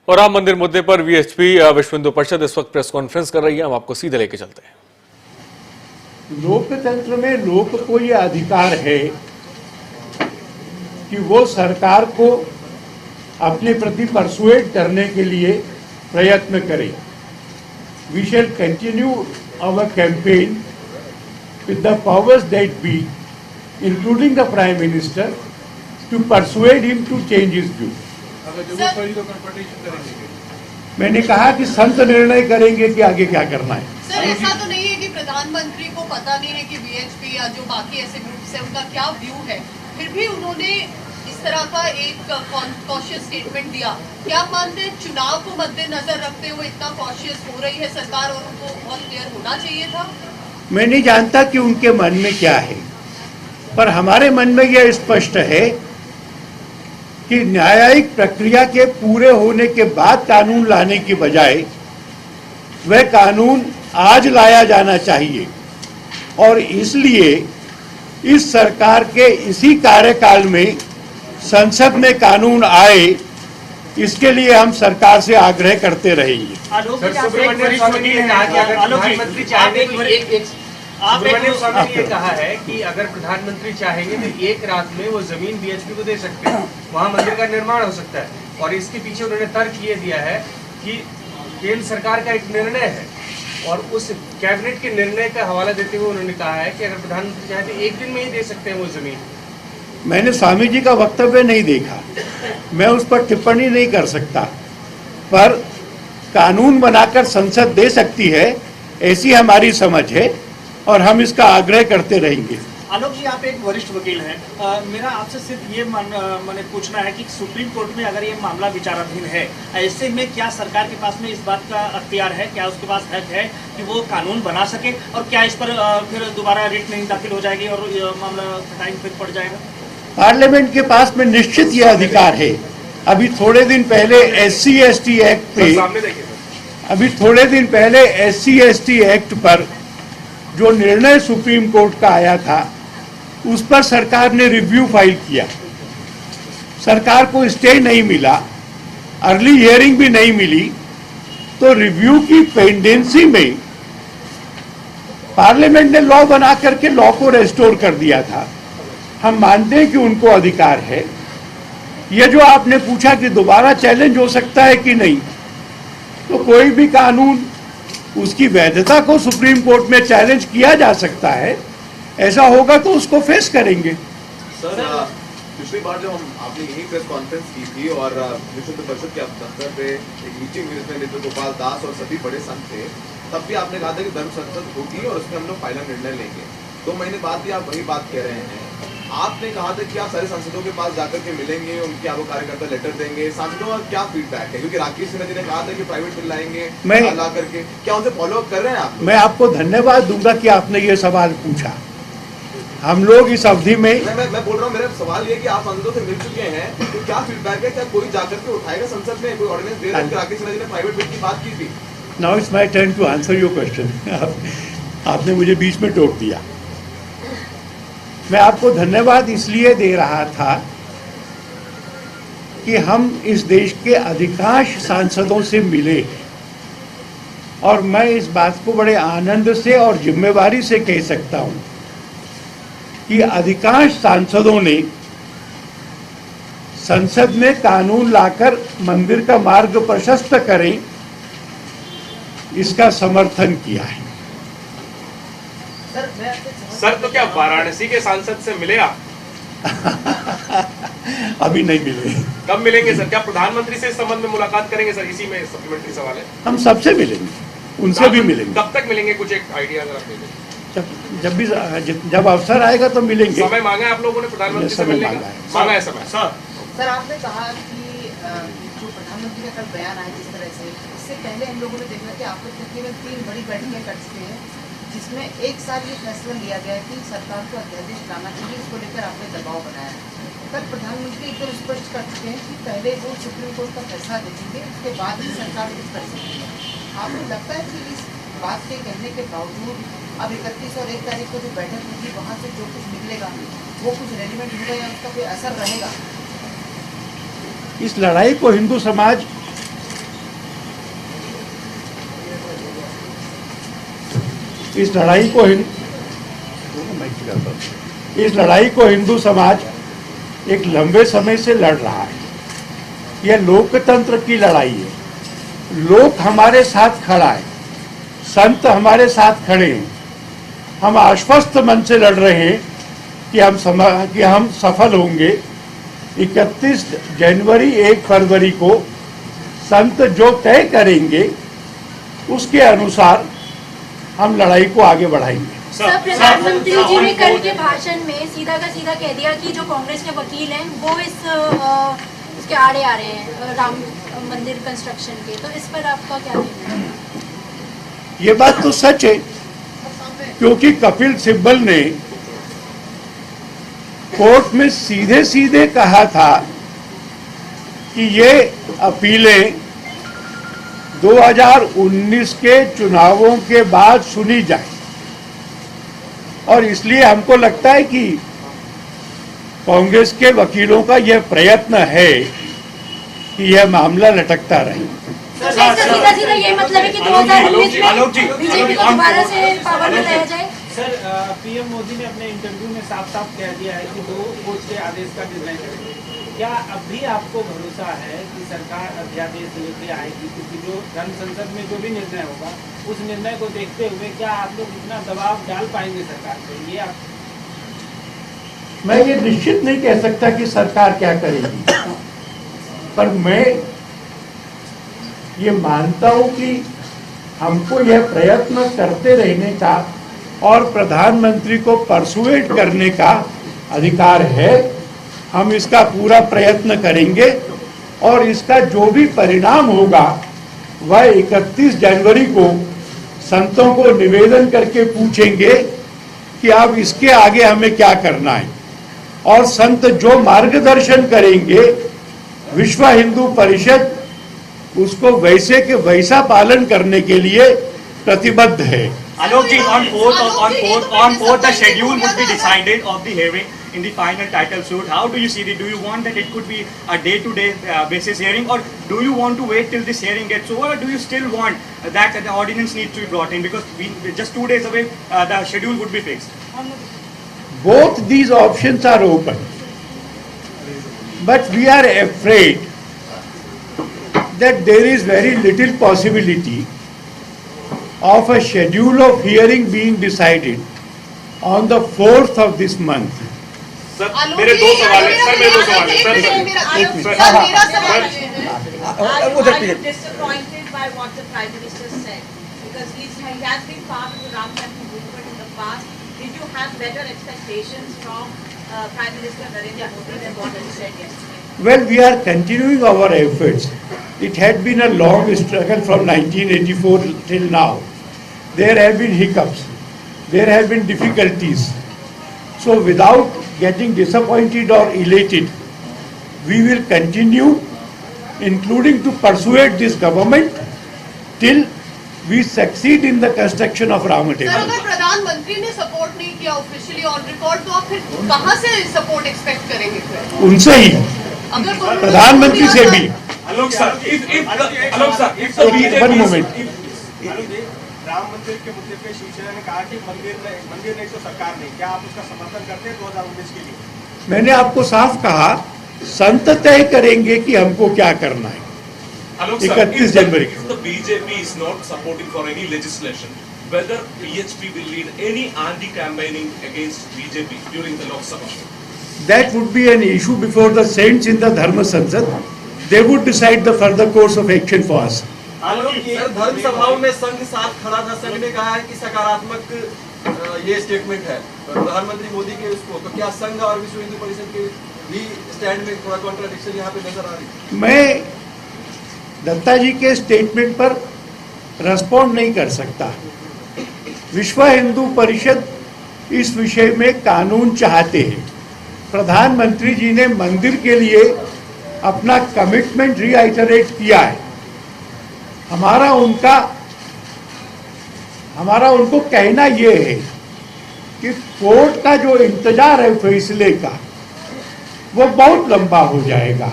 और राम मंदिर मुद्दे पर वीएचपी विश्व हिंदू परिषद इस वक्त प्रेस कॉन्फ्रेंस कर रही है। हम आपको सीधे लेके चलते हैं। लोकतंत्र में लोक को यह अधिकार है कि वो सरकार को अपने प्रति परसुएट करने के लिए प्रयत्न करे। We shall continue our campaign with the powers that be, including the Prime Minister, to persuade him to change his view. मैंने कहा कि संत निर्णय करेंगे कि आगे क्या करना है। सर, ऐसा तो नहीं है कि प्रधानमंत्री को पता नहीं है कि वीएचपी या जो बाकी ऐसे ग्रुप्स हैं उनका क्या व्यू है, फिर भी उन्होंने इस तरह का एक कॉशियस स्टेटमेंट दिया। क्या आप मानते हैं चुनाव को मद्देनजर रखते हुए इतना कॉशियस हो रही है सरकार और उनको बहुत क्लियर होना चाहिए था? मैं नहीं जानता कि उनके मन में क्या है, पर हमारे मन में यह स्पष्ट है कि न्यायिक प्रक्रिया के पूरे होने के बाद कानून लाने की बजाय वह कानून आज लाया जाना चाहिए। और इसलिए इस सरकार के इसी कार्यकाल में संसद में कानून आए, इसके लिए हम सरकार से आग्रह करते रहेंगे। सुब्रमण्यम स्वामी ने ये कहा है कि अगर प्रधानमंत्री चाहेंगे तो एक रात में वो जमीन वीएचपी को दे सकते हैं, वहाँ मंदिर का निर्माण हो सकता है। और इसके पीछे उन्होंने तर्क ये दिया है कि केंद्र सरकार का एक निर्णय है और उस कैबिनेट के निर्णय का हवाला देते हुए उन्होंने कहा है कि अगर प्रधानमंत्री चाहे तो एक दिन में ही दे सकते हैं वो जमीन। मैंने स्वामी जी का वक्तव्य नहीं देखा, मैं उस पर टिप्पणी नहीं कर सकता, पर कानून बनाकर संसद दे सकती है ऐसी हमारी समझ है और हम इसका आग्रह करते रहेंगे। आलोक जी, आप एक वरिष्ठ वकील हैं, मेरा आपसे सिर्फ ये मैंने पूछना है कि सुप्रीम कोर्ट में अगर ये मामला विचाराधीन है, ऐसे में क्या सरकार के पास में इस बात का अख्तियार है, क्या उसके पास हक है कि वो कानून बना सके, और क्या इस पर फिर दोबारा रिट नहीं दाखिल हो जाएगी और मामला टाइम फिर पड़ जाएगा? पार्लियामेंट के पास में निश्चित यह अधिकार है। अभी थोड़े दिन पहले SC/ST एक्ट पर जो निर्णय सुप्रीम कोर्ट का आया था, उस पर सरकार ने रिव्यू फाइल किया। सरकार को स्टे नहीं मिला, अर्ली हियरिंग भी नहीं मिली, तो रिव्यू की पेंडेंसी में पार्लियामेंट ने लॉ बना करके लॉ को रेस्टोर कर दिया था। हम मानते हैं कि उनको अधिकार है। ये जो आपने पूछा कि दोबारा चैलेंज हो सकता है कि नहीं, तो कोई भी कानून उसकी वैधता को सुप्रीम कोर्ट में चैलेंज किया जा सकता है। ऐसा होगा तो उसको फेस करेंगे। सर, पिछली बार जब आपने यही प्रेस कॉन्फ्रेंस की थी और विश्व हिंदू परिषद के दफ्तर पे एक मीटिंग हुई जिसमें नित्य गोपाल दास और सभी बड़े संत थे, तब भी आपने कहा था कि धर्म संसद होगी और उसमें हम लोग फाइनल निर्णय लेंगे। 2 महीने बाद भी आप वही बात कह रहे हैं। आपने कहा था कि आप सारे सांसदों के पास जाकर के मिलेंगे, उनके आपको कार्यकर्ता लेटर देंगे। सांसदों का क्या फीडबैक है? क्योंकि राकेश सिन्हा जी ने कहा था कि प्राइवेट बिल लाएंगे, ला करके क्या उनसे फॉलो अप कर रहे हैं आप? मैं आपको धन्यवाद दूंगा कि आपने ये सवाल पूछा। हम लोग इस अवधि में मैं बोल रहा हूँ, मेरा सवाल ये कि आप सांसदों से मिल चुके हैं, तो क्या फीडबैक है? क्या कोई जाकर के उठाएगा संसद में, कोई ऑर्डिनेंस दे रहा है? राकेश सिन्हा जी ने प्राइवेट बिल की बात की थी। Now it's my turn to answer your question. आपने मुझे बीच में टोक दिया। मैं आपको धन्यवाद इसलिए दे रहा था कि हम इस देश के अधिकांश सांसदों से मिले, और मैं इस बात को बड़े आनंद से और जिम्मेवारी से कह सकता हूं कि अधिकांश सांसदों ने संसद में कानून लाकर मंदिर का मार्ग प्रशस्त करें, इसका समर्थन किया है। सर, तो क्या वाराणसी के सांसद से मिले आप? अभी नहीं मिले। कब मिलेंगे सर? क्या प्रधानमंत्री से इस संबंध में मुलाकात करेंगे सर? इसी में सप्लीमेंट्री सवाल है। हम सबसे मिलेंगे, उनसे भी मिलेंगे। कब तक मिलेंगे? कुछ एक आइडिया अगर आप दे दें। जब अवसर आएगा तो मिलेंगे। समय मांगा है आप लोगों ने प्रधानमंत्री से मिलने का? मांगा है समय। सर, आपने कहा कि जो प्रधानमंत्री का कल बयान आया जिस तरह से, इससे पहले हम लोगों ने देखा कि आप लोग तकरीबन 3 बड़ी बैठकें कर चुके हैं, जिसमें एक साथ ये फैसला लिया गया कि सरकार को अध्यादेश लाना चाहिए। इसको लेकर आपने दबाव बनाया। कल प्रधानमंत्री एकदम स्पष्ट कर चुके हैं कि पहले वो सुप्रीम कोर्ट का फैसला देखेंगे, उसके बाद ही सरकार कुछ कर सकती है। आपको लगता है कि इस बात के कहने के बावजूद अब 31 और 1 तारीख को जो बैठक होगी, वहाँ से जो कुछ निकलेगा वो कुछ रेलिवेंट होगा या उसका कोई असर रहेगा? इस लड़ाई को हिंदू समाज इस लड़ाई को हिंदू समाज एक लंबे समय से लड़ रहा है। यह लोकतंत्र की लड़ाई है। लोक हमारे साथ खड़ा है, संत हमारे साथ खड़े हैं। हम आश्वस्त मन से लड़ रहे हैं कि हम सफल होंगे। 31 जनवरी 1 फरवरी को संत जो तय करेंगे उसके अनुसार हम लड़ाई को आगे बढ़ाएंगे। सर, प्रधानमंत्री जी ने कल के भाषण में सीधा का सीधा कह दिया कि जो कांग्रेस के वकील हैं वो इसके आड़े आ रहे हैं राम मंदिर कंस्ट्रक्शन के, तो इस पर आपका क्या कहना है? ये बात तो सच है, क्योंकि कपिल सिब्बल ने कोर्ट में सीधे सीधे कहा था कि ये अपीलें 2019 के चुनावों के बाद सुनी जाए, और इसलिए हमको लगता है कि कांग्रेस के वकीलों का यह प्रयत्न है कि यह मामला लटकता रहे। सीधा सीधा ये मतलब है कि 2019 में बीजेपी को दोबारा से पावर में लाया जाए। सर, पीएम मोदी ने अपने इंटरव्यू में साफ साफ कह दिया है कि 2 कोर्ट के आदेश का निर्णय करेंगे। क्या अभी आपको भरोसा है कि सरकार अध्यादेश लेके आएगी? क्योंकि जो धर्म संसद में जो भी निर्णय होगा उस निर्णय को देखते हुए क्या आप लोग इतना दबाव डाल पाएंगे सरकार पे? ये आप मैं ये निश्चित नहीं कह सकता कि सरकार क्या करेगी, पर मैं ये मानता हूं कि हमको यह प्रयत्न करते रहने का और प्रधानमंत्री को परसुएट करने का अधिकार है। हम इसका पूरा प्रयत्न करेंगे और इसका जो भी परिणाम होगा वह 31 जनवरी को संतों को निवेदन करके पूछेंगे कि अब इसके आगे हमें क्या करना है, और संत जो मार्गदर्शन करेंगे विश्व हिंदू परिषद उसको वैसे के वैसा पालन करने के लिए प्रतिबद्ध है। Alok ji, on 4th, the schedule would be decided of the hearing in the final title suit. How do you see it? Do you want that it could be a day-to-day basis hearing, or do you want to wait till this hearing gets over, or do you still want that the ordinance needs to be brought in? Because we just 2 days away, the schedule would be fixed. Both these options are open, but we are afraid that there is very little possibility of a schedule of hearing being decided on the 4th of this month. Sir मेरे 2 सवाल हैं। Sir मेरे 2 सवाल हैं। Sir मेरा सवाल ये है, are you disappointed by what the Prime Minister said? Because he has been part of the Ram Temple movement in the past. Did you have better expectations from Prime Minister Narendra Modi than what he said yesterday? Well, we are continuing our efforts. It had been a long struggle from 1984 till now. There have been hiccups. There have been difficulties. So without getting disappointed or elated, we will continue, including to persuade this government till we succeed in the construction of Rama sir Temple. अगर प्रधानमंत्री ने support नहीं किया officially on record, तो आप फिर कहां से सपोर्ट एक्सपेक्ट करेंगे फिर? उनसे ही, अगर प्रधानमंत्री से भी। Alok sir, if the One moment. Ram मंदिर के मुद्दे पे शिवसेना ने कहा कि मंदिर नहीं तो सरकार नहीं, क्या आप उसका समर्थन करते हैं 2019 के लिए? मैंने आपको साफ कहा, संत तय करेंगे कि हमको क्या करना है। Alok sir, 31 January if the BJP is not supporting for any legislation, whether BHP will lead any anti-campaigning against BJP during the Lok Sabha? That would be an issue before the saints in the Dharma Sansad. They would decide the further course of action for us. Sir धर्म सभाओं में संघ साथ खड़ा था, संघ ने कहा है कि सकारात्मक ये स्टेटमेंट है प्रधानमंत्री मोदी के उसको, तो क्या संघ और विश्व हिंदू परिषद के भी स्टैंड में थोड़ा कॉन्ट्राडिक्शन यहाँ पे नजर आ रही है? मैं दत्ता जी के स्टेटमेंट पर रेस्पॉन्ड नहीं कर सकता। विश्व हिंदू परिषद इस विषय में कानून चाहते हैं। प्रधानमंत्री जी ने मंदिर के लिए अपना कमिटमेंट रीआइटरेट किया है। हमारा उनको कहना ये है कि कोर्ट का जो इंतजार है फैसले का वो बहुत लंबा हो जाएगा।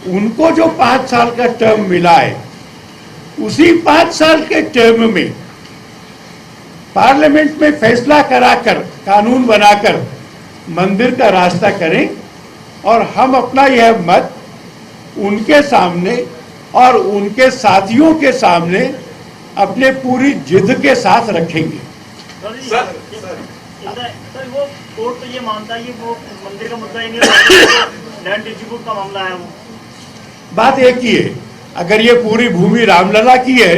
उनको जो 5 साल का टर्म मिला है, उसी 5 साल के टर्म में पार्लियामेंट में फैसला कराकर, कानून बनाकर मंदिर का रास्ता करें और हम अपना यह मत उनके सामने और उनके साथियों के सामने अपने पूरी जिद के साथ रखेंगे। सर वो कोर्ट तो ये मानता है, ये वो मंदिर का मुद्दा ही नहीं है, लैंड डिस्ट्रीब्यूट का मामला है। वो बात एक ही है, अगर ये पूरी भूमि रामलला की है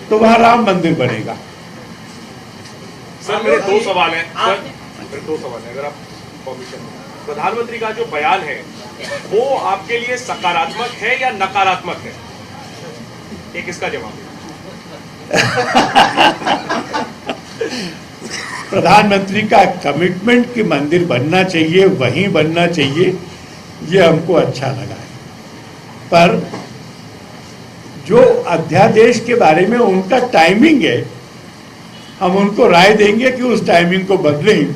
तो वहां राम मंदिर बनेगा। सर मेरे दो सवाल हैं सर, मेरे दो सवाल हैं, अगर आप परमिशन दें। प्रधानमंत्री का जो बयान है वो आपके लिए सकारात्मक है या नकारात्मक है? एक इसका जवाब। प्रधानमंत्री का कमिटमेंट कि मंदिर बनना चाहिए, वहीं बनना चाहिए, ये हमको अच्छा लगा है। पर जो अध्यादेश के बारे में उनका टाइमिंग है, हम उनको राय देंगे कि उस टाइमिंग को बदलें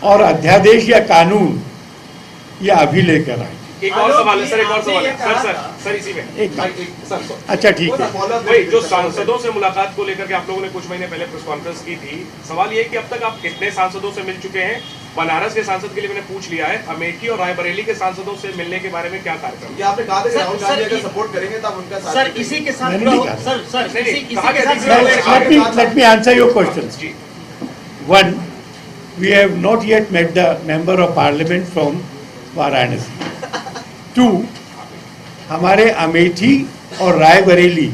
और अध्यादेश या कानून ये अभी लेकर आए। एक और सवाल है सर, एक और सवाल है सर इसी में सर। अच्छा ठीक है। भाई जो सांसदों से मुलाकात को लेकर के आप लोगों ने कुछ महीने पहले प्रेस कॉन्फ्रेंस की थी, सवाल ये है कि अब तक आप कितने सांसदों से मिल चुके हैं? बनारस के सांसद के लिए मैंने पूछ लिया है, अमेठी और रायबरेली के सांसदों से मिलने के बारे में क्या कार्यक्रम? आपने कहा था कि राहुल गांधी अगर सपोर्ट करेंगे तब उनका साथ। सर इसी के साथ let me answer your questions. One, we have not yet met the member of parliament from Varanasi. Too, हमारे अमेठी और रायबरेली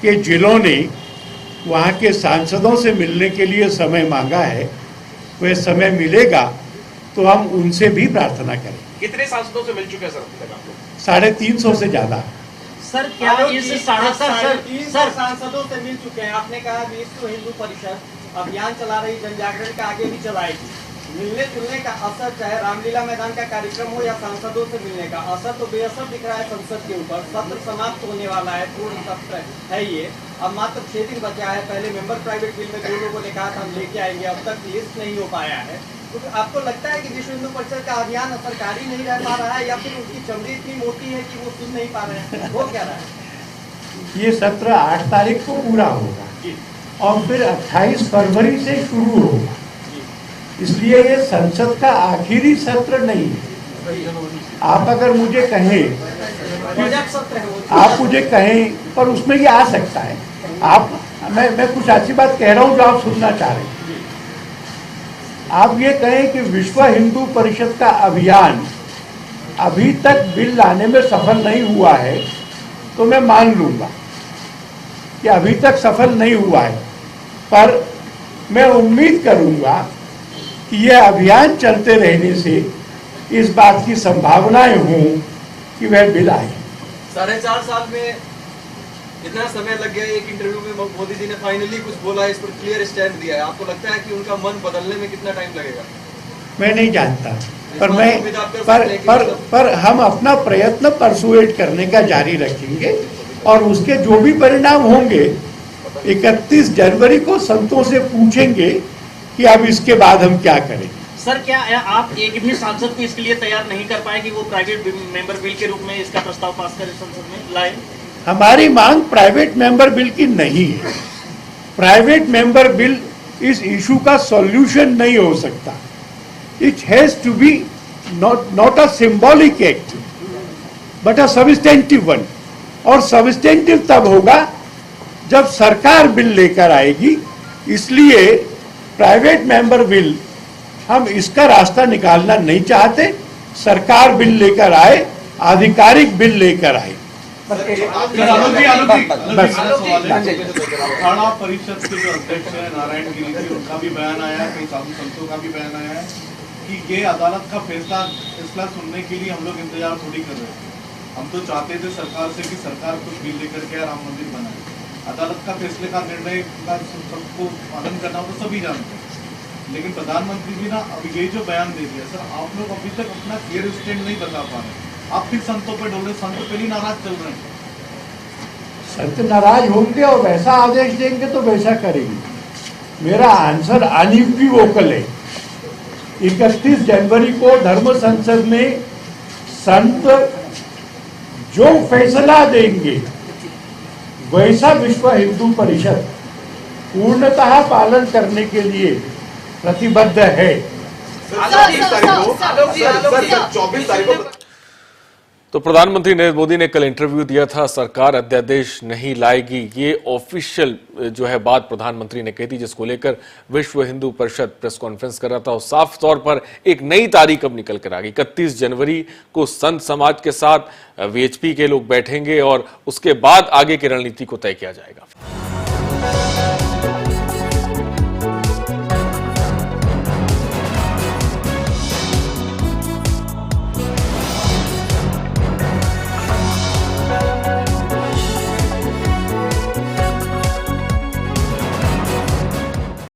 के जिलों ने वहाँ के सांसदों से मिलने के लिए समय मांगा है, वह समय मिलेगा तो हम उनसे भी प्रार्थना करें। कितने सांसदों से मिल चुके हैं सर अभी तक आप लोग? 350 से ज्यादा। सर क्या इस सर सांसदों से मिल चुके हैं? आपने कहा विश्व हिंदू परिषद अभियान चला रही, जन जागरण का आगे भी चलाएगी। मिलने जुलने का असर, चाहे रामलीला मैदान का कार्यक्रम हो या सांसदों से मिलने का असर, तो बेअसर दिख रहा है संसद के ऊपर। सत्र समाप्त होने वाला है, पूर्ण सत्र है ये, अब मात्र 6 दिन बचा है। पहले मेंबर प्राइवेट बिल में 2 लोगों ने कहा था हम लेके आएंगे, अब तक लिस्ट नहीं हो पाया है। तो आपको लगता है कि विश्व हिंदू परिषद का अभियान असरकारी नहीं रह पा रहा है, या फिर उसकी चमड़ी इतनी मोटी है कि वो सुन नहीं पा रहे हैं? वो क्या रहा है? ये सत्र 8 तारीख को पूरा होगा और फिर 28 फरवरी से शुरू होगा, इसलिए ये संसद का आखिरी सत्र नहीं है। आप अगर मुझे कहें, आप मुझे कहें, पर उसमें ये आ सकता है। मैं कुछ ऐसी बात कह रहा हूँ जो आप सुनना चाह रहे हैं। आप ये कहें कि विश्व हिंदू परिषद का अभियान अभी तक बिल लाने में सफल नहीं हुआ है, तो मैं मान लूंगा कि अभी तक सफल नहीं हुआ है, पर मैं उम्मीद करूंगा कि यह अभियान चलते रहने से इस बात की संभावनाएं हों कि वह बिल आए। 4.5 साल में इतना समय लग गया। एक इंटरव्यू में मोदी जी ने फाइनली कुछ बोला, इस पर क्लियर स्टैंड दिया है। आपको लगता है कि उनका मन बदलने में कितना टाइम लगेगा? मैं नहीं जानता, पर हम अपना प्रयत्न परसुएट करने का जारी रखेंगे और उसके जो भी परिणाम होंगे 31 जनवरी को संतों से पूछेंगे कि अब इसके बाद हम क्या करें। सर क्या आप एक भी सांसद को इसके लिए तैयार नहीं कर पाए कि वो प्राइवेट मेंबर बिल के रूप में इसका प्रस्ताव पास करें, संसद में लाए? हमारी मांग प्राइवेट मेंबर बिल की नहीं है। प्राइवेट मेंबर बिल इस इशू का सॉल्यूशन नहीं हो सकता। It has to be not a symbolic act but a substantive one, और सब्सटेंटिव तब होगा जब सरकार बिल लेकर आएगी। इसलिए प्राइवेट मेंबर बिल हम इसका रास्ता निकालना नहीं चाहते। सरकार बिल लेकर आए, आधिकारिक बिल लेकर आए। अखाड़ा परिषद के जो अध्यक्ष है नारायण गिरी जी, उनका भी बयान आया है, कई साधु संतों का भी बयान आया है कि ये अदालत का फैसला सुनने के लिए हम लोग इंतजार थोड़ी कर रहे थे। हम तो चाहते थे सरकार से कि सरकार कुछ बिल लेकर के राम मंदिर बनाए। अदालत का फैसले का निर्णय का सबको पालन करना तो सभी जानते हैं, लेकिन प्रधानमंत्री जी ना अब ये जो बयान दे दिया, सर आप लोग अभी तक अपना क्लियर स्टैंड नहीं बता पा रहे। आप फिर संतों पे डोले, संत पहले नाराज चल रहे हैं। संत नाराज होंगे और वैसा आदेश देंगे तो वैसा करेंगे। मेरा आंसर अनइक्विवोकल है। 31 जनवरी को धर्म संसद में संत जो फैसला देंगे वैसा विश्व हिंदू परिषद पूर्णतः पालन करने के लिए प्रतिबद्ध है। सर 24 तारीख को तो प्रधानमंत्री नरेंद्र मोदी ने कल इंटरव्यू दिया था, सरकार अध्यादेश नहीं लाएगी, ये ऑफिशियल जो है बात प्रधानमंत्री ने कही थी, जिसको लेकर विश्व हिंदू परिषद प्रेस कॉन्फ्रेंस कर रहा था और साफ तौर पर एक नई तारीख अब निकल कर आ गई। 31 जनवरी को संत समाज के साथ वीएचपी के लोग बैठेंगे और उसके बाद आगे की रणनीति को तय किया जाएगा।